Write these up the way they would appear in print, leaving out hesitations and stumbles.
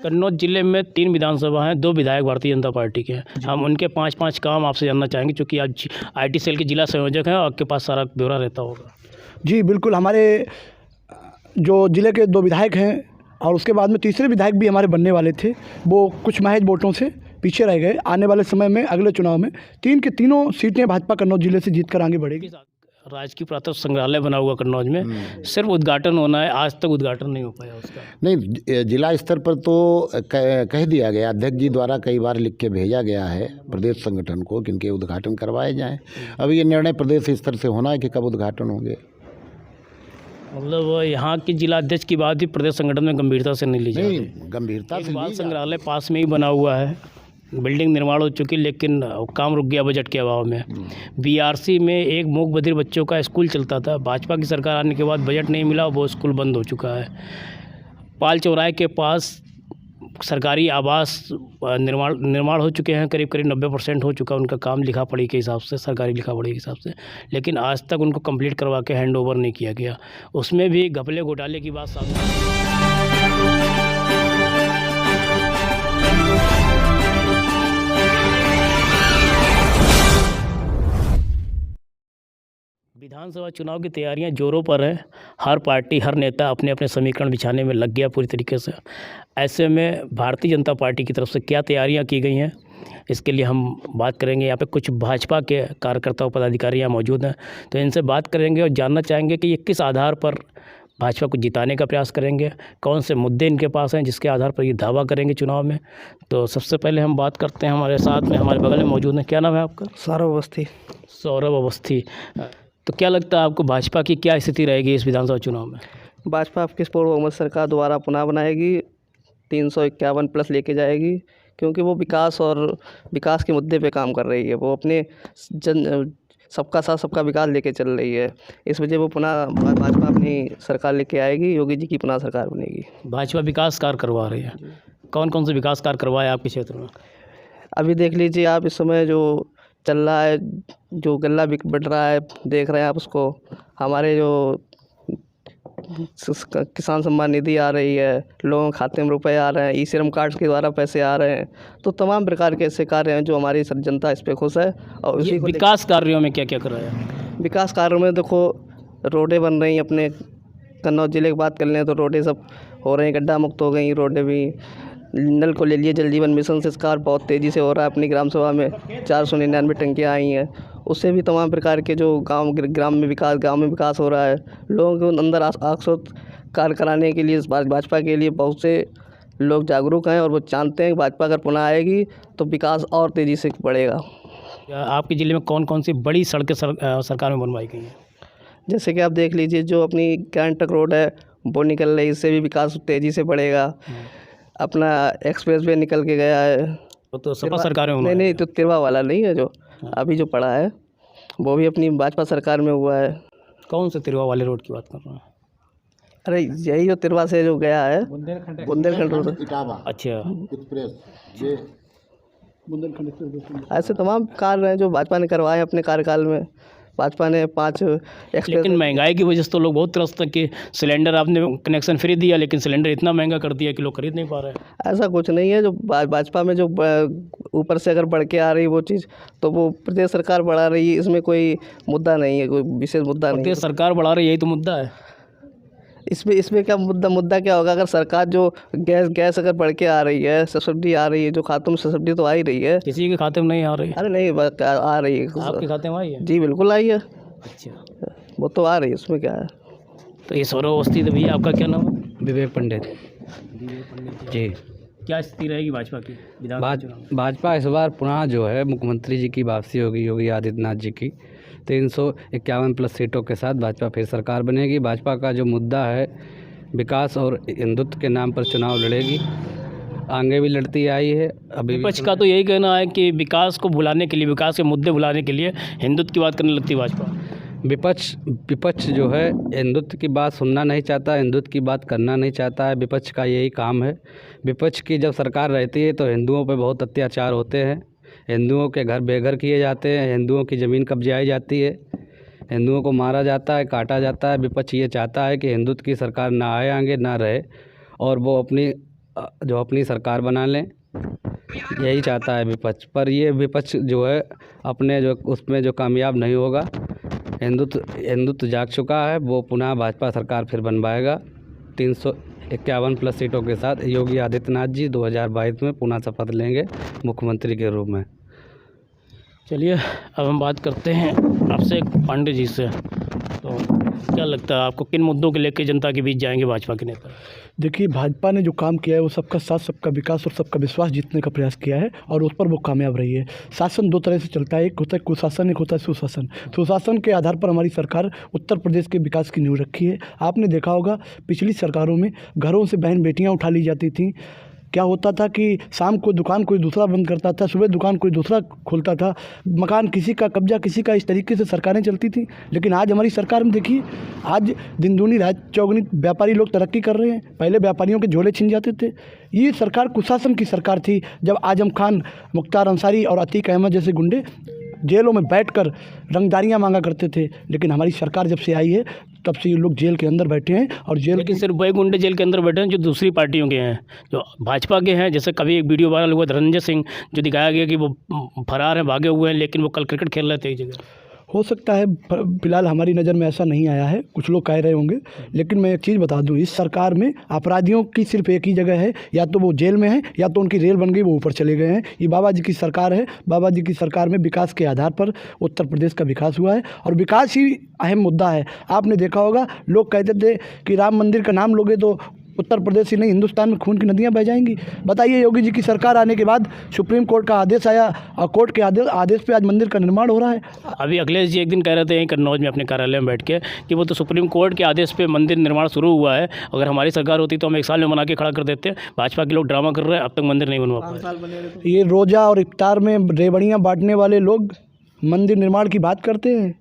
कन्नौज जिले में 3 विधानसभा हैं, 2 विधायक भारतीय जनता पार्टी के हैं। हम उनके 5-5 काम आपसे जानना चाहेंगे, क्योंकि आप आईटी सेल के जिला संयोजक हैं और आपके पास सारा ब्यौरा रहता होगा। जी बिल्कुल, हमारे जो ज़िले के 2 विधायक हैं और उसके बाद में तीसरे विधायक भी हमारे बनने वाले थे, वो कुछ महज वोटों से पीछे रह गए। आने वाले समय में अगले चुनाव में 3 की तीनों सीटें भाजपा कन्नौज जिले से जीत कर आगे बढ़ेगी। राजकीय पुरातत्व संग्रहालय बना हुआ कन्नौज में, सिर्फ उद्घाटन होना है, आज तक उद्घाटन नहीं हो पाया उसका। नहीं, जिला स्तर पर तो कह दिया गया, अध्यक्ष जी द्वारा कई बार लिख के भेजा गया है प्रदेश संगठन को कि इनके उद्घाटन करवाए जाएं। अब ये निर्णय प्रदेश स्तर से होना है कि कब उद्घाटन होंगे। मतलब यहाँ के जिला अध्यक्ष की बात भी प्रदेश संगठन में गंभीरता से नहीं ली जाती। गंभीरता से बाल संग्रहालय पास में ही बना हुआ है, बिल्डिंग निर्माण हो चुकी, लेकिन काम रुक गया बजट के अभाव में। बीआरसी में एक मूक बधिर बच्चों का स्कूल चलता था, भाजपा की सरकार आने के बाद बजट नहीं मिला, वो स्कूल बंद हो चुका है। पाल चौराहे के पास सरकारी आवास निर्माण हो चुके हैं, करीब 90% हो चुका उनका काम लिखा पढ़ी के हिसाब से, सरकारी लिखा पढ़ी के हिसाब से, लेकिन आज तक उनको कंप्लीट करवा के हैंड ओवर नहीं किया गया। उसमें भी घपले घोटाले की बात सामने। विधानसभा चुनाव की तैयारियां जोरों पर है। हर पार्टी, हर नेता अपने अपने समीकरण बिछाने में लग गया पूरी तरीके से। ऐसे में भारतीय जनता पार्टी की तरफ से क्या तैयारियां की गई हैं, इसके लिए हम बात करेंगे। यहाँ पे कुछ भाजपा के कार्यकर्ता और पदाधिकारी यहाँ मौजूद हैं, तो इनसे बात करेंगे और जानना चाहेंगे कि ये किस आधार पर भाजपा को जिताने का प्रयास करेंगे, कौन से मुद्दे इनके पास हैं जिसके आधार पर ये दावा करेंगे चुनाव में। तो सबसे पहले हम बात करते हैं, हमारे साथ में हमारे बगल में मौजूद हैं। क्या नाम है आपका? सौरभ अवस्थी। सौरभ अवस्थी। तो क्या लगता है आपको, भाजपा की क्या स्थिति रहेगी इस विधानसभा चुनाव में? भाजपा आपकी पूर्व बहुमत सरकार दोबारा पुनः बनाएगी, 351 प्लस लेके जाएगी, क्योंकि वो विकास के मुद्दे पे काम कर रही है। वो अपने सबका साथ सबका विकास लेके चल रही है। इस वजह वो पुनः भाजपा अपनी सरकार लेके आएगी, योगी जी की पुनः सरकार बनेगी। भाजपा विकास कार्य करवा रही है, कौन कौन से विकास कार्य करवाए आपके क्षेत्र में? अभी देख लीजिए आप, इस समय जो चल रहा है, जो गल्ला बढ़ रहा है, देख रहे हैं आप उसको। हमारे जो किसान सम्मान निधि आ रही है, लोगों के खाते में रुपए आ रहे हैं, ई श्रम कार्ड के द्वारा पैसे आ रहे हैं, तो तमाम प्रकार के ऐसे कार्य हैं जो हमारी जनता इस पर खुश है। और उसी को विकास कार्यों में क्या क्या कराया? विकास कार्यों में देखो, रोडें बन रही हैं। अपने कन्नौज जिले की बात कर लें तो रोडें सब हो रही हैं, गड्ढा मुक्त हो गई रोडें भी। नल को ले लिए, जल जीवन मिशन से कार्य बहुत तेज़ी से हो रहा है। अपनी ग्राम सभा में 499 टंकियाँ आई हैं, उससे भी तमाम प्रकार के जो गांव में विकास हो रहा है। लोगों के अंदर आक्रोश कार्य कराने के लिए भाजपा के लिए बहुत से लोग जागरूक हैं, और वो जानते हैं कि भाजपा अगर पुनः आएगी तो विकास और तेज़ी से बढ़ेगा। आपके ज़िले में कौन कौन सी बड़ी सड़कें सरकार में बनवाई गई हैं? जैसे कि आप देख लीजिए, जो अपनी कैंटक रोड है वो निकल रही है, इससे भी विकास तेज़ी से बढ़ेगा। अपना एक्सप्रेस वे निकल के गया है, तो सपा सरकार में नहीं, तो तिरवा वाला नहीं है, जो अभी जो पड़ा है वो भी अपनी भाजपा सरकार में हुआ है। कौन से तिरवा वाले रोड की बात कर रहे हैं? अरे यही जो तिरवा से जो गया है, बुंदेलखंड रोड। अच्छा, ऐसे तमाम कार्य हैं जो भाजपा ने करवाए अपने कार्यकाल में। भाजपा ने 5 एक्सप्रेस। लेकिन महंगाई की वजह से तो लोग बहुत त्रस्त हैं कि सिलेंडर आपने कनेक्शन फ्री दिया, लेकिन सिलेंडर इतना महंगा कर दिया कि लोग खरीद नहीं पा रहे हैं। ऐसा कुछ नहीं है। जो भाजपा में जो ऊपर से अगर बढ़ के आ रही वो चीज़, तो वो प्रदेश सरकार बढ़ा रही है, इसमें कोई मुद्दा नहीं है, कोई विशेष मुद्दा नहीं है। प्रदेश सरकार बढ़ा रही है, यही तो मुद्दा है। इसमें क्या मुद्दा क्या होगा? अगर सरकार जो गैस अगर बढ़ के आ रही है, सब्सिडी आ रही है, जो खातों में सब्सिडी तो आ ही रही है। किसी के खाते में नहीं आ रही? अरे नहीं, आ रही है। आपके खाते में आई है? जी बिल्कुल आई है। अच्छा, वो तो आ रही है, उसमें क्या है। तो ये सौरभ अवस्थी। तो भैया आपका क्या नाम है? विवेक पंडित जी। क्या स्थिति रहेगी भाजपा की विधानसभा चुनाव में? भाजपा इस बार पुनः जो है मुख्यमंत्री जी की वापसी होगी, योगी आदित्यनाथ जी की। 351 प्लस सीटों के साथ भाजपा फिर सरकार बनेगी। भाजपा का जो मुद्दा है विकास और हिंदुत्व के नाम पर चुनाव लड़ेगी, आगे भी लड़ती आई है। अभी विपक्ष का तो यही कहना है कि विकास को भुलाने के लिए, विकास के मुद्दे भुलाने के लिए हिंदुत्व की बात करने लगती है भाजपा। विपक्ष जो है हिंदुत्व की बात सुनना नहीं चाहता, हिंदुत्व की बात करना नहीं चाहता है। विपक्ष का यही काम है। विपक्ष की जब सरकार रहती है तो हिंदुओं पर बहुत अत्याचार होते हैं, हिंदुओं के घर बेघर किए जाते हैं, हिंदुओं की ज़मीन कब्जाई जाती है, हिंदुओं को मारा जाता है, काटा जाता है। विपक्ष ये चाहता है कि हिंदुत्व की सरकार ना आए, आगे ना रहे, और वो अपनी जो अपनी सरकार बना लें, यही चाहता है विपक्ष। पर ये विपक्ष जो है अपने जो उसमें जो कामयाब नहीं होगा। हिंदुत्व जाग चुका है, वो पुनः भाजपा सरकार फिर बनवाएगा 351 प्लस सीटों के साथ। योगी आदित्यनाथ जी 2022 में पुनः शपथ लेंगे मुख्यमंत्री के रूप में। चलिए अब हम बात करते हैं आपसे पांडे जी से। तो क्या लगता है आपको किन मुद्दों के लेकर जनता के बीच जाएंगे भाजपा के नेता? देखिए, भाजपा ने जो काम किया है वो सबका साथ, सबका विकास और सबका विश्वास जीतने का प्रयास किया है और उस पर वो कामयाब रही है। शासन दो तरह से चलता है, एक होता है कुशासन, एक होता है सुशासन। सुशासन के आधार पर हमारी सरकार उत्तर प्रदेश के विकास की नींव रखी है। आपने देखा होगा पिछली सरकारों में घरों से बहन बेटियाँ उठा ली जाती थीं। क्या होता था कि शाम को दुकान कोई दूसरा बंद करता था, सुबह दुकान कोई दूसरा खोलता था, मकान किसी का, कब्जा किसी का, इस तरीके से सरकारें चलती थी। लेकिन आज हमारी सरकार में देखिए, आज दिन दूनी रात चौगुनी व्यापारी लोग तरक्की कर रहे हैं। पहले व्यापारियों के झोले छिन जाते थे। ये सरकार कुशासन की सरकार थी, जब आजम खान, मुख्तार अंसारी और अतीक अहमद जैसे गुंडे जेलों में बैठकर रंगदारियाँ मांगा करते थे। लेकिन हमारी सरकार जब से आई है तब से ये लोग जेल के अंदर बैठे हैं। और जेल, लेकिन सिर्फ वही गुंडे जेल के अंदर बैठे हैं जो दूसरी पार्टियों के हैं, जो भाजपा के हैं। जैसे कभी एक वीडियो वायरल हुआ धनंजय सिंह, जो दिखाया गया कि वो फरार हैं, भागे हुए हैं, लेकिन वो कल क्रिकेट खेल रहे थे एक जगह। हो सकता है, फिलहाल हमारी नज़र में ऐसा नहीं आया है, कुछ लोग कह रहे होंगे। लेकिन मैं एक चीज़ बता दूं, इस सरकार में अपराधियों की सिर्फ एक ही जगह है, या तो वो जेल में है या तो उनकी रेल बन गई, वो ऊपर चले गए हैं। ये बाबा जी की सरकार है। बाबा जी की सरकार में विकास के आधार पर उत्तर प्रदेश का विकास हुआ है और विकास ही अहम मुद्दा है। आपने देखा होगा, लोग कहते थे कि राम मंदिर का नाम लोगे तो उत्तर प्रदेश ही नहीं हिंदुस्तान में खून की नदियां बह जाएंगी। बताइए, योगी जी की सरकार आने के बाद सुप्रीम कोर्ट का आदेश आया और कोर्ट के आदेश पे आज मंदिर का निर्माण हो रहा है। अभी अखिलेश जी एक दिन कह रहे थे यहीं कन्नौज में अपने कार्यालय में बैठ के कि वो तो सुप्रीम कोर्ट के आदेश पे मंदिर निर्माण शुरू हुआ है, अगर हमारी सरकार होती तो हम 1 साल में बना के खड़ा कर देते। भाजपा के लोग ड्रामा कर रहे हैं, अब तक मंदिर नहीं बनवा पाए। ये रोज़ा और इफ्तार में रेवड़ियाँ बांटने वाले लोग मंदिर निर्माण की बात करते हैं।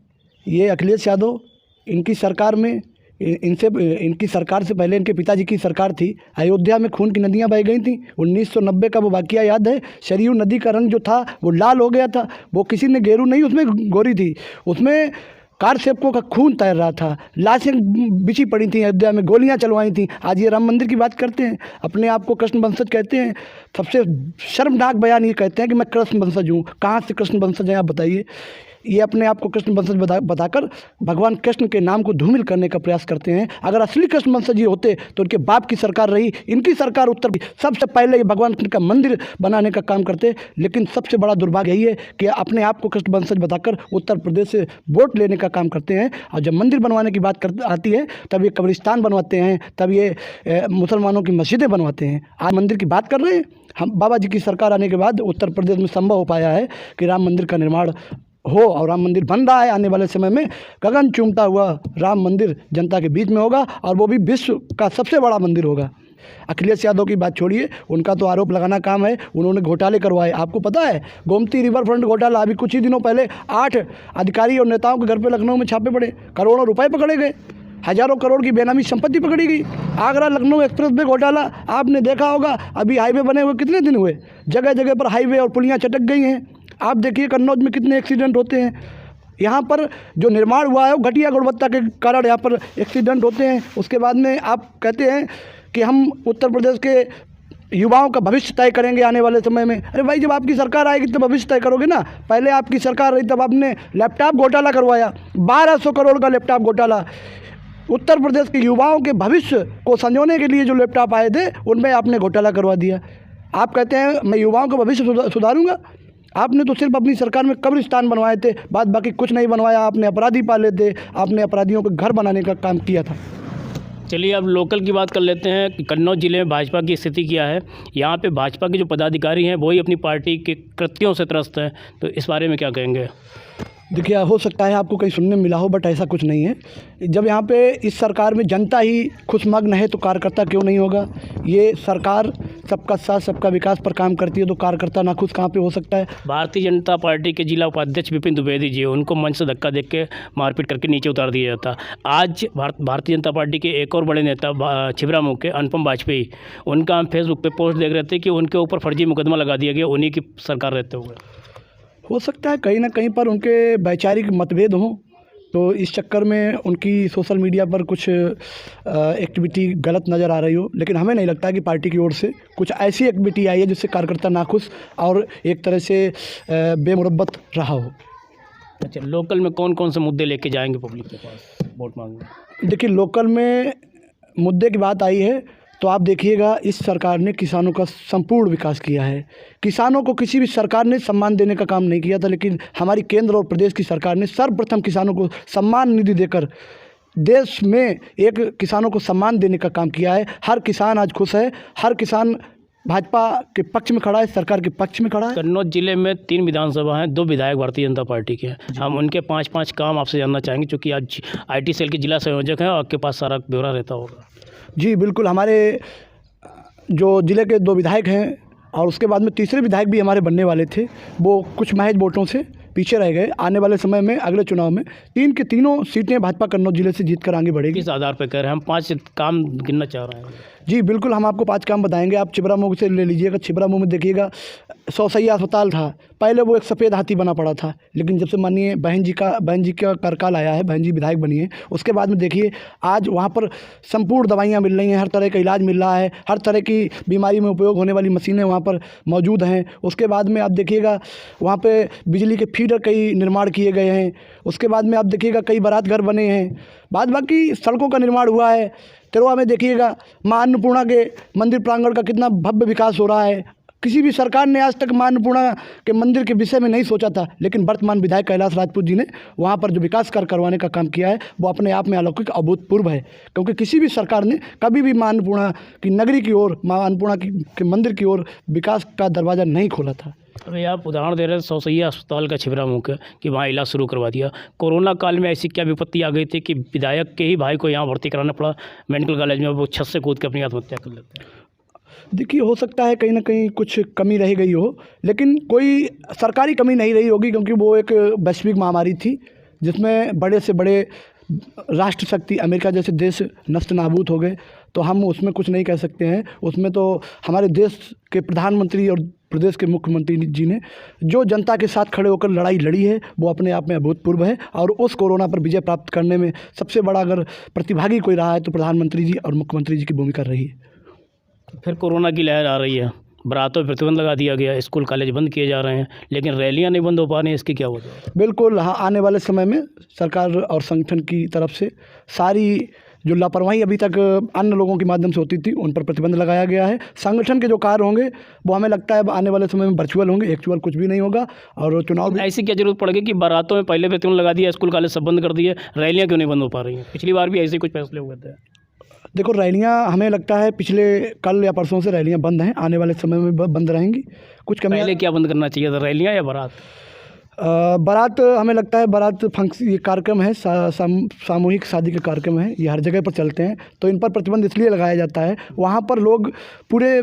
ये अखिलेश यादव, इनकी सरकार में, इनकी सरकार से पहले इनके पिताजी की सरकार थी। अयोध्या में खून की नदियां बह गई थी। 1990 का वो वाकया याद है। सरयू नदी का रंग जो था वो लाल हो गया था। वो किसी ने गेरू नहीं, उसमें गोरी थी। उसमें कार सेवकों का खून तैर रहा था, लाशें बिछी पड़ी थी, अयोध्या में गोलियां चलवाई थी। आज ये राम मंदिर की बात करते हैं, अपने आप को कृष्ण वंशज कहते हैं। सबसे शर्मनाक बयान ये कहते हैं कि मैं कृष्ण वंशज हूँ। कहाँ से कृष्ण वंशज हैं आप बताइए? ये अपने आप को कृष्ण वंशज बताकर भगवान कृष्ण के नाम को धूमिल करने का प्रयास करते हैं। अगर असली कृष्ण वंशज ये होते तो उनके बाप की सरकार रही, इनकी सरकार उत्तर सबसे पहले ये भगवान कृष्ण का मंदिर बनाने का काम करते। लेकिन सबसे बड़ा दुर्भाग्य यही है कि अपने आप को कृष्ण वंशज बताकर उत्तर प्रदेश से वोट लेने का काम करते हैं। और जब मंदिर बनवाने की बात आती है तब ये कब्रिस्तान बनवाते हैं, तब ये मुसलमानों की मस्जिदें बनवाते हैं। आज मंदिर की बात कर रहे हैं हम। बाबा जी की सरकार आने के बाद उत्तर प्रदेश में संभव हो पाया है कि राम मंदिर का निर्माण हो, और राम मंदिर बन रहा है। आने वाले समय में गगन चूमता हुआ राम मंदिर जनता के बीच में होगा, और वो भी विश्व का सबसे बड़ा मंदिर होगा। अखिलेश यादव की बात छोड़िए, उनका तो आरोप लगाना काम है। उन्होंने घोटाले करवाए, आपको पता है, गोमती रिवर फ्रंट घोटाला। अभी कुछ ही दिनों पहले 8 अधिकारी और नेताओं के घर पे लखनऊ में छापे पड़े, करोड़ों रुपए पकड़े गए, हज़ारों करोड़ की बेनामी संपत्ति पकड़ी गई। आगरा लखनऊ एक्सप्रेस वे घोटाला आपने देखा होगा। अभी हाईवे बने हुए कितने दिन हुए, जगह जगह पर हाईवे और पुलियाँ चटक गई हैं। आप देखिए कन्नौज में कितने एक्सीडेंट होते हैं। यहाँ पर जो निर्माण हुआ है वो घटिया गुणवत्ता के कारण यहाँ पर एक्सीडेंट होते हैं। उसके बाद में आप कहते हैं कि हम उत्तर प्रदेश के युवाओं का भविष्य तय करेंगे आने वाले समय में। अरे भाई, जब आपकी सरकार आएगी तो भविष्य तय करोगे ना। पहले आपकी सरकार रही तब आपने लैपटॉप घोटाला करवाया, 1200 करोड़ का लैपटॉप घोटाला। उत्तर प्रदेश के युवाओं के भविष्य को संजोने के लिए जो लैपटॉप आए थे उनमें आपने घोटाला करवा दिया। आप कहते हैं मैं युवाओं का भविष्य सुधारूंगा। आपने तो सिर्फ अपनी सरकार में कब्रिस्तान बनवाए थे, बाद बाकी कुछ नहीं बनवाया। आपने अपराधी पाले थे, आपने अपराधियों को घर बनाने का काम किया था। चलिए अब लोकल की बात कर लेते हैं कि कन्नौज ज़िले में भाजपा की स्थिति क्या है। यहाँ पे भाजपा के जो पदाधिकारी हैं वही अपनी पार्टी के कृत्यों से त्रस्त हैं, तो इस बारे में क्या कहेंगे? देखिए, हो सकता है आपको कहीं सुनने में मिला हो, बट ऐसा कुछ नहीं है। जब यहाँ पे इस सरकार में जनता ही खुशमग्न है तो कार्यकर्ता क्यों नहीं होगा। ये सरकार सबका साथ सबका विकास पर काम करती है, तो कार्यकर्ता नाखुश कहाँ पे हो सकता है। भारतीय जनता पार्टी के जिला उपाध्यक्ष विपिन द्विवेदी जी, उनको मंच से धक्का देख के मारपीट करके नीचे उतार दिया जाता। आज भारतीय जनता पार्टी के एक और बड़े नेता छिबरामऊ के अनुपम वाजपेयी, उनका हम फेसबुक पे पोस्ट देख रहे थे कि उनके ऊपर फर्जी मुकदमा लगा दिया गया उन्हीं की सरकार रहते हुए। हो सकता है कहीं ना कहीं पर उनके वैचारिक मतभेद हों, तो इस चक्कर में उनकी सोशल मीडिया पर कुछ एक्टिविटी गलत नज़र आ रही हो, लेकिन हमें नहीं लगता कि पार्टी की ओर से कुछ ऐसी एक्टिविटी आई है जिससे कार्यकर्ता नाखुश और एक तरह से बेमुरब्बत रहा हो। अच्छा, लोकल में कौन कौन से मुद्दे लेके जाएंगे पब्लिक के पास वोट मांगने? देखिए, लोकल में मुद्दे की बात आई है तो आप देखिएगा, इस सरकार ने किसानों का संपूर्ण विकास किया है। किसानों को किसी भी सरकार ने सम्मान देने का काम नहीं किया था, लेकिन हमारी केंद्र और प्रदेश की सरकार ने सर्वप्रथम किसानों को सम्मान निधि देकर देश में एक किसानों को सम्मान देने का काम किया है। हर किसान आज खुश है, हर किसान भाजपा के पक्ष में खड़ा है, सरकार के पक्ष में खड़ा है। कन्नौज जिले में 3 विधानसभा हैं, 2 विधायक भारतीय जनता पार्टी के हैं। हम उनके 5-5 काम आपसे जानना चाहेंगे, क्योंकि आज IT सेल के जिला संयोजक हैं और आपके पास सारा ब्यौरा रहता होगा। जी बिल्कुल, हमारे जो ज़िले के 2 विधायक हैं और उसके बाद में तीसरे विधायक भी हमारे बनने वाले थे, वो कुछ महज वोटों से पीछे रह गए। आने वाले समय में अगले चुनाव में 3 की तीनों सीटें भाजपा कन्नौज जिले से जीत कर आगे बढ़ेगी। किस आधार पर कह रहे हैं? हम 5 काम गिनना चाह रहे हैं। जी बिल्कुल, हम आपको 5 काम बताएंगे। आप छिबरामऊ से ले लीजिएगा। छिबरामऊ में देखिएगा, 100 सैया अस्पताल था, पहले वो एक सफ़ेद हाथी बना पड़ा था, लेकिन जब से माननीय बहन जी का कार्यकाल आया है, बहन जी विधायक बनी है, उसके बाद में देखिए आज वहाँ पर संपूर्ण दवाइयाँ मिल रही हैं, हर तरह का इलाज मिल रहा है, हर तरह की बीमारी में उपयोग होने वाली मशीनें वहाँ पर मौजूद हैं। उसके बाद में आप देखिएगा, वहाँ पे बिजली के फीडर कई निर्माण किए गए हैं। उसके बाद में आप देखिएगा, कई बारात घर बने हैं, बाद बाकी सड़कों का निर्माण हुआ है। तिरवा में देखिएगा, माँ अन्नपूर्णा के मंदिर प्रांगण का कितना भव्य विकास हो रहा है। किसी भी सरकार ने आज तक माँ अन्नपूर्णा के मंदिर के विषय में नहीं सोचा था, लेकिन वर्तमान विधायक कैलाश राजपूत जी ने वहाँ पर जो विकास कार्य करवाने का काम किया है, वो अपने आप में अलौकिक अभूतपूर्व है। क्योंकि किसी भी सरकार ने कभी भी माँ अन्नपूर्णा की नगरी की ओर, माँ अन्नपूर्णा के मंदिर की ओर विकास का दरवाज़ा नहीं खोला था। अभी आप उदाहरण दे रहे हैं 100 सैया अस्पताल का छिबरामऊ का, कि वहाँ इलाज शुरू करवा दिया। कोरोना काल में ऐसी क्या विपत्ति आ गई थी कि विधायक के ही भाई को यहाँ भर्ती कराना पड़ा मेडिकल कॉलेज में, वो छत से कूद के अपनी आत्महत्या कर लेते हैं? देखिए, हो सकता है कहीं ना कहीं कुछ कमी रह गई हो, लेकिन कोई सरकारी कमी नहीं रही होगी, क्योंकि वो एक वैश्विक महामारी थी जिसमें बड़े से बड़े राष्ट्र शक्ति अमेरिका जैसे देश नष्ट नाबूद हो गए। तो हम उसमें कुछ नहीं कह सकते हैं। उसमें तो हमारे देश के प्रधानमंत्री और प्रदेश के मुख्यमंत्री जी ने जो जनता के साथ खड़े होकर लड़ाई लड़ी है, वो अपने आप में अभूतपूर्व है। और उस कोरोना पर विजय प्राप्त करने में सबसे बड़ा अगर प्रतिभागी कोई रहा है तो प्रधानमंत्री जी और मुख्यमंत्री जी की भूमिका रही है। फिर कोरोना की लहर आ रही है, बारातों पर प्रतिबंध लगा दिया गया, स्कूल कॉलेज बंद किए जा रहे हैं, लेकिन रैलियां नहीं बंद हो पा रही हैं, इसकी क्या वजह है? बिल्कुल, हाँ, आने वाले समय में सरकार और संगठन की तरफ से सारी जो लापरवाही अभी तक अन्य लोगों के माध्यम से होती थी, उन पर प्रतिबंध लगाया गया है। संगठन के जो कार्य होंगे वो हमें लगता है आने वाले समय में वर्चुअल होंगे, एक्चुअल कुछ भी नहीं होगा। और चुनाव ऐसी क्या जरूरत पड़ेगी कि बारातों में पहले प्रतिबंध लगा दिया, स्कूल कॉलेज सब बंद कर दिए, रैलियाँ क्यों नहीं बंद हो पा रही हैं? पिछली बार भी ऐसे कुछ फैसले हुए थे। देखो, रैलियां हमें लगता है पिछले कल या परसों से रैलियां बंद हैं, आने वाले समय में बंद रहेंगी। कुछ कमी पहले क्या बंद करना चाहिए था, रैलियाँ या बारात? बारात, हमें लगता है बारात फंक्शन, ये कार्यक्रम है, सामूहिक शादी के कार्यक्रम है, ये हर जगह पर चलते हैं, तो इन पर प्रतिबंध इसलिए लगाया जाता है। वहाँ पर लोग पूरे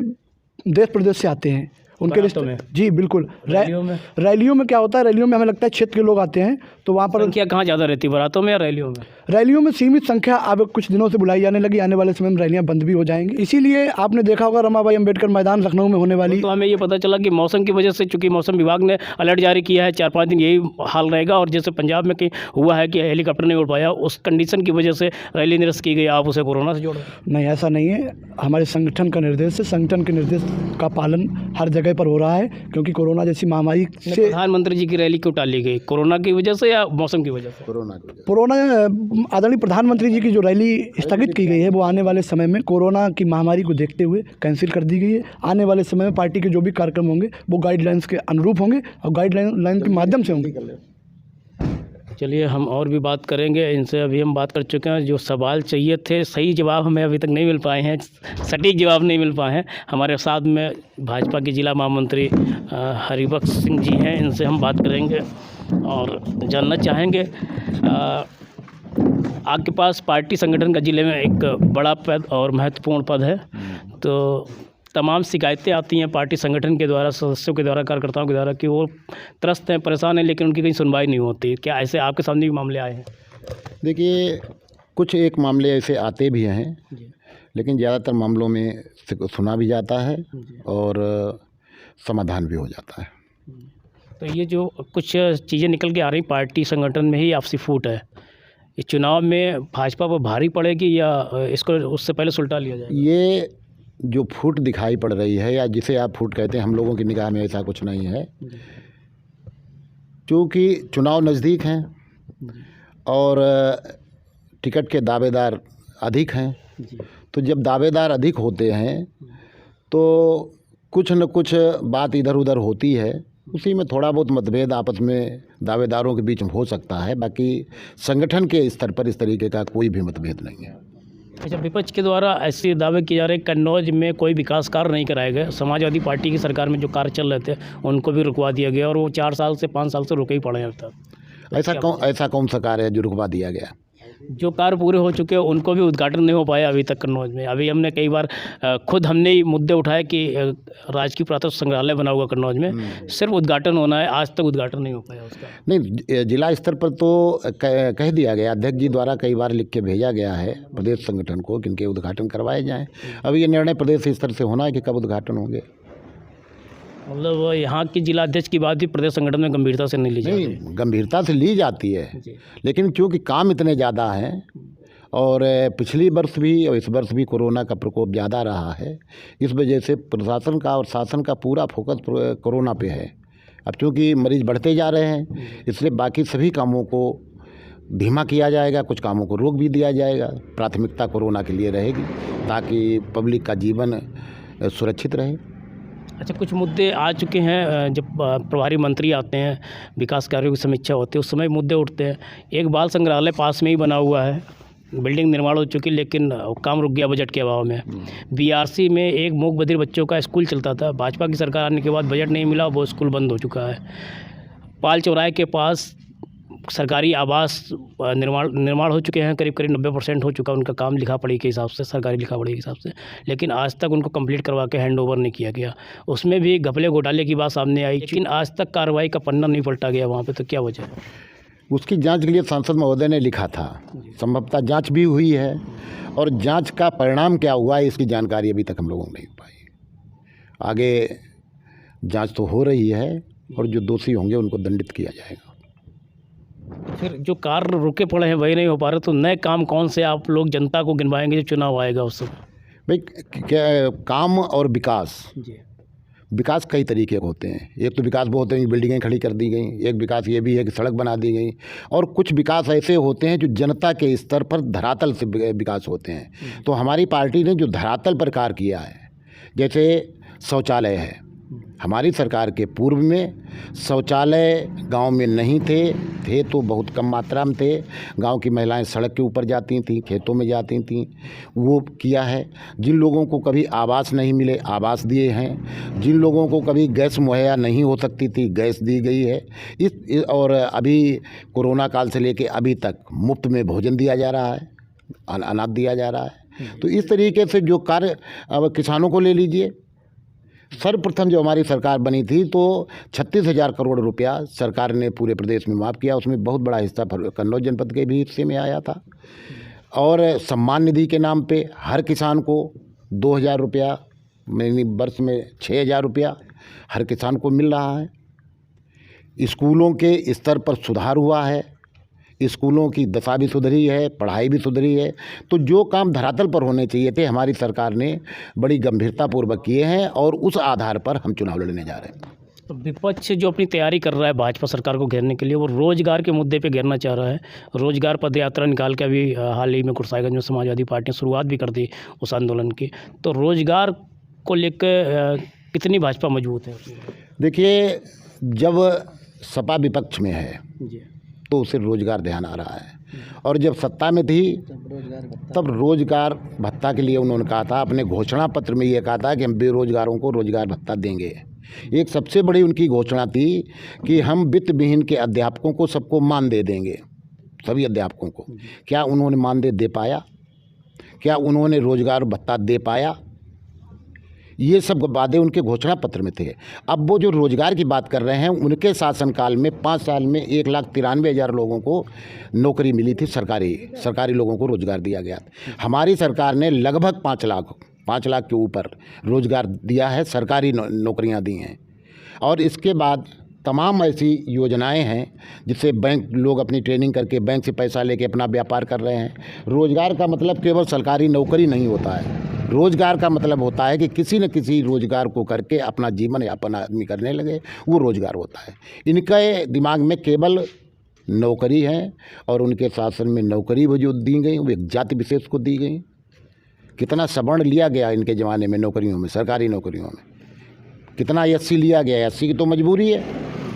देश प्रदेश से आते हैं उनके रिश्ते में। जी बिल्कुल। रैलियों में क्या होता है, रैलियों में हमें लगता है क्षेत्र के लोग आते हैं, तो वहाँ पर संख्या कहाँ ज़्यादा रहती है, बारातों में या रैलियों में? रैलियों में सीमित संख्या अब कुछ दिनों से बुलाई जाने लगी, आने वाले समय में रैलियां बंद भी हो जाएंगी। इसीलिए आपने देखा होगा रमाबाई अंबेडकर मैदान लखनऊ में होने वाली, तो हमें ये पता चला कि मौसम की वजह से, चूंकि मौसम विभाग ने अलर्ट जारी किया है, 4-5 दिन यही हाल रहेगा, और जैसे पंजाब में कहीं हुआ है कि हेलीकॉप्टर नहीं उड़ पाया, उस कंडीशन की वजह से रैली निरस्त की गई, आप उसे कोरोना से जोड़ो? नहीं, ऐसा नहीं है। हमारे संगठन का निर्देश है, संगठन के निर्देश का पालन हर जगह पर हो रहा है, क्योंकि कोरोना जैसी महामारी से प्रधानमंत्री जी की रैली क्यों टाली गई, कोरोना की वजह से या मौसम की वजह से? कोरोना आदरणीय प्रधानमंत्री जी की जो रैली स्थगित की गई है, वो आने वाले समय में कोरोना की महामारी को देखते हुए कैंसिल कर दी गई है। आने वाले समय में पार्टी के जो भी कार्यक्रम होंगे वो गाइडलाइंस के अनुरूप होंगे और गाइडलाइन के माध्यम से होंगे। चलिए, हम और भी बात करेंगे इनसे। अभी हम बात कर चुके हैं, जो सवाल चाहिए थे सही जवाब हमें अभी तक नहीं मिल पाए हैं, सटीक जवाब नहीं मिल पाए हैं। हमारे साथ में भाजपा के जिला महामंत्री हरिबख्श सिंह जी हैं, इनसे हम बात करेंगे और जानना चाहेंगे, आपके पास पार्टी संगठन का जिले में एक बड़ा पद और महत्वपूर्ण पद है, तो तमाम शिकायतें आती हैं पार्टी संगठन के द्वारा, सदस्यों के द्वारा, कार्यकर्ताओं के द्वारा, कि वो त्रस्त हैं, परेशान हैं, लेकिन उनकी कहीं सुनवाई नहीं होती। क्या ऐसे आपके सामने भी मामले आए हैं? देखिए, कुछ एक मामले ऐसे आते भी हैं, लेकिन ज़्यादातर मामलों में सुना भी जाता है और समाधान भी हो जाता है। तो ये जो कुछ चीज़ें निकल के आ रही, पार्टी संगठन में ही आपसी फूट है, इस चुनाव में भाजपा पर भारी पड़ेगी या इसको उससे पहले सुलटा लिया जाएगा? ये जो फूट दिखाई पड़ रही है या जिसे आप फूट कहते हैं, हम लोगों की निगाह में ऐसा कुछ नहीं है, क्योंकि चुनाव नज़दीक हैं और टिकट के दावेदार अधिक हैं। तो जब दावेदार अधिक होते हैं तो कुछ न कुछ बात इधर उधर होती है, उसी में थोड़ा बहुत मतभेद आपस में दावेदारों के बीच में हो सकता है। बाकी संगठन के स्तर पर इस तरीके का कोई भी मतभेद नहीं है। अच्छा, विपक्ष के द्वारा ऐसे दावे किए जा रहे हैं कन्नौज में कोई विकास कार्य नहीं कराए गए। समाजवादी पार्टी की सरकार में जो कार्य चल रहे थे उनको भी रुकवा दिया गया और वो 4 साल से 5 साल से रुके ही पड़े हैं अब तक। ऐसा कौन सा कार्य है जो रुकवा दिया गया? जो कार्य पूरे हो चुके हैं उनको भी उद्घाटन नहीं हो पाया अभी तक कन्नौज में। अभी हमने कई बार खुद हमने ही मुद्दे उठाए कि राजकीय पुरातत्व संग्रहालय बना हुआ कन्नौज में, सिर्फ उद्घाटन होना है, आज तक उद्घाटन नहीं हो पाया उसका। नहीं, जिला स्तर पर तो कह दिया गया, अध्यक्ष जी द्वारा कई बार लिख के भेजा गया है प्रदेश संगठन को कि इनके उद्घाटन करवाए जाएँ। अब ये निर्णय प्रदेश स्तर से होना है कि कब उद्घाटन होंगे। मतलब यहाँ की जिलाध्यक्ष की बात भी प्रदेश संगठन में गंभीरता से नहीं ली जाती? नहीं, गंभीरता से ली जाती है, लेकिन क्योंकि काम इतने ज़्यादा हैं और पिछली वर्ष भी और इस वर्ष भी कोरोना का प्रकोप ज़्यादा रहा है, इस वजह से प्रशासन का और शासन का पूरा फोकस कोरोना पे है। अब क्योंकि मरीज़ बढ़ते जा रहे हैं, इसलिए बाकी सभी कामों को धीमा किया जाएगा, कुछ कामों को रोक भी दिया जाएगा। प्राथमिकता कोरोना के लिए रहेगी ताकि पब्लिक का जीवन सुरक्षित रहे। अच्छा, कुछ मुद्दे आ चुके हैं, जब प्रभारी मंत्री आते हैं, विकास कार्यों की समीक्षा होती है, उस समय मुद्दे उठते हैं। एक बाल संग्रहालय पास में ही बना हुआ है, बिल्डिंग निर्माण हो चुकी, लेकिन काम रुक गया बजट के अभाव में। बीआरसी में एक मूक बधिर बच्चों का स्कूल चलता था, भाजपा की सरकार आने के बाद बजट नहीं मिला, वो स्कूल बंद हो चुका है। पाल चौराहे के पास सरकारी आवास निर्माण हो चुके हैं, करीब 90% हो चुका उनका काम लिखा पढ़ी के हिसाब से, सरकारी लिखा पढ़ी के हिसाब से, लेकिन आज तक उनको कंप्लीट करवा के हैंड ओवर नहीं किया गया। उसमें भी घपले घोटाले की बात सामने आई, लेकिन आज तक कार्रवाई का पन्ना नहीं पलटा गया वहाँ पे, तो क्या वजह है? उसकी जांच के लिए सांसद महोदय ने लिखा था, संभवतः जांच भी हुई है और जांच का परिणाम क्या हुआ है इसकी जानकारी अभी तक हम लोगों को नहीं पाई। आगे जांच तो हो रही है और जो दोषी होंगे उनको दंडित किया जाएगा। फिर जो कार्य रुके पड़े हैं वही नहीं हो पा रहे, तो नए काम कौन से आप लोग जनता को गिनवाएंगे जब चुनाव आएगा उस समय? भाई, क्या काम और विकास जी, विकास कई तरीके के होते हैं। एक तो विकास वो होते हैं बिल्डिंगें खड़ी कर दी गई, एक विकास ये भी है कि सड़क बना दी गई, और कुछ विकास ऐसे होते हैं जो जनता के स्तर पर धरातल से विकास होते हैं। तो हमारी पार्टी ने जो धरातल पर कार्य किया है, जैसे शौचालय है, हमारी सरकार के पूर्व में शौचालय गांव में नहीं थे तो बहुत कम मात्रा में थे। गांव की महिलाएं सड़क के ऊपर जाती थीं, खेतों में जाती थीं, वो किया है। जिन लोगों को कभी आवास नहीं मिले, आवास दिए हैं। जिन लोगों को कभी गैस मुहैया नहीं हो सकती थी, गैस दी गई है। और अभी कोरोना काल से लेके अभी तक मुफ्त में भोजन दिया जा रहा है, अनाज दिया जा रहा है। तो इस तरीके से जो कार्य, अब किसानों को ले लीजिए, सर्वप्रथम जो हमारी सरकार बनी थी तो 36,000 करोड़ रुपया सरकार ने पूरे प्रदेश में माफ़ किया। उसमें बहुत बड़ा हिस्सा कन्नौज जनपद के भी हिस्से में आया था। और सम्मान निधि के नाम पे हर किसान को 2,000 रुपया, महीने वर्ष में 6,000 रुपया हर किसान को मिल रहा है। स्कूलों के स्तर पर सुधार हुआ है, स्कूलों की दशा भी सुधरी है, पढ़ाई भी सुधरी है। तो जो काम धरातल पर होने चाहिए थे हमारी सरकार ने बड़ी गंभीरतापूर्वक किए हैं और उस आधार पर हम चुनाव लड़ने जा रहे हैं। तो विपक्ष जो अपनी तैयारी कर रहा है भाजपा सरकार को घेरने के लिए, वो रोजगार के मुद्दे पे घेरना चाह रहा है। रोजगार पद यात्रा निकाल के अभी हाल ही में कुर्साईगंज में समाजवादी पार्टी ने शुरुआत भी कर दी उस आंदोलन की। तो रोजगार को लेकर कितनी भाजपा मजबूत है? देखिए, जब सपा विपक्ष में है जी, तो उसे रोजगार ध्यान आ रहा है, और जब सत्ता में थी तब रोजगार भत्ता के लिए उन्होंने कहा था, अपने घोषणा पत्र में ये कहा था कि हम बेरोजगारों को रोजगार भत्ता देंगे। एक सबसे बड़ी उनकी घोषणा थी कि हम वित्त विहीन के अध्यापकों को सबको मानदेय देंगे, सभी अध्यापकों को। क्या उन्होंने मानदेय दे पाया? क्या उन्होंने रोजगार भत्ता दे पाया? ये सब वादे उनके घोषणा पत्र में थे। अब वो जो रोजगार की बात कर रहे हैं, उनके शासनकाल में 5 साल में 1,93,000 लोगों को नौकरी मिली थी, सरकारी लोगों को रोजगार दिया गया। हमारी सरकार ने लगभग 5 लाख के ऊपर रोजगार दिया है, सरकारी नौकरियां दी हैं। और इसके बाद तमाम ऐसी योजनाएं हैं जिससे बैंक लोग अपनी ट्रेनिंग करके बैंक से पैसा लेके अपना व्यापार कर रहे हैं। रोज़गार का मतलब केवल सरकारी नौकरी नहीं होता है। रोज़गार का मतलब होता है कि किसी न किसी रोज़गार को करके अपना जीवन यापन आदमी करने लगे, वो रोज़गार होता है। इनके दिमाग में केवल नौकरी है और उनके शासन में नौकरी वो जो दी गई वो एक जाति विशेष को दी गई। कितना सवर्ण लिया गया इनके ज़माने में नौकरियों में, सरकारी नौकरियों में कितना एससी लिया गया। एससी की तो मजबूरी है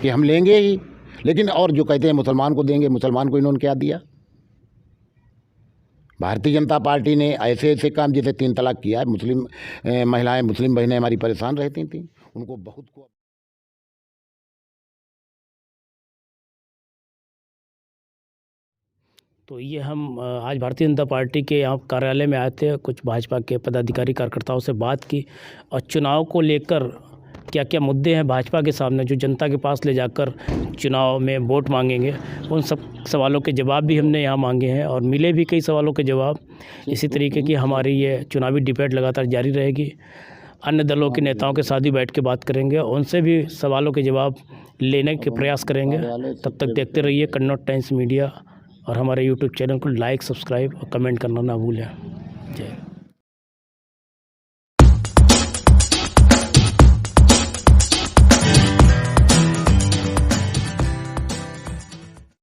कि हम लेंगे ही, लेकिन और जो कहते हैं मुसलमान को देंगे, मुसलमान को इन्होंने क्या दिया। भारतीय जनता पार्टी ने ऐसे ऐसे काम जैसे 3 तलाक किया है, मुस्लिम महिलाएं, मुस्लिम बहनें हमारी परेशान रहती थीं, उनको बहुत को तो ये हम आज भारतीय जनता पार्टी के यहाँ कार्यालय में आए थे, कुछ भाजपा के पदाधिकारी कार्यकर्ताओं से बात की और चुनाव को लेकर क्या क्या मुद्दे हैं भाजपा के सामने जो जनता के पास ले जाकर चुनाव में वोट मांगेंगे, उन सब सवालों के जवाब भी हमने यहाँ मांगे हैं और मिले भी कई सवालों के जवाब। इसी तरीके की हमारी ये चुनावी डिबेट लगातार जारी रहेगी। अन्य दलों के नेताओं के साथ भी बैठ के बात करेंगे, उनसे भी सवालों के जवाब लेने के प्रयास करेंगे। तब तक देखते रहिए कन्नौज टाइम्स मीडिया और हमारे यूट्यूब चैनल को लाइक, सब्सक्राइब और कमेंट करना ना भूलें। जय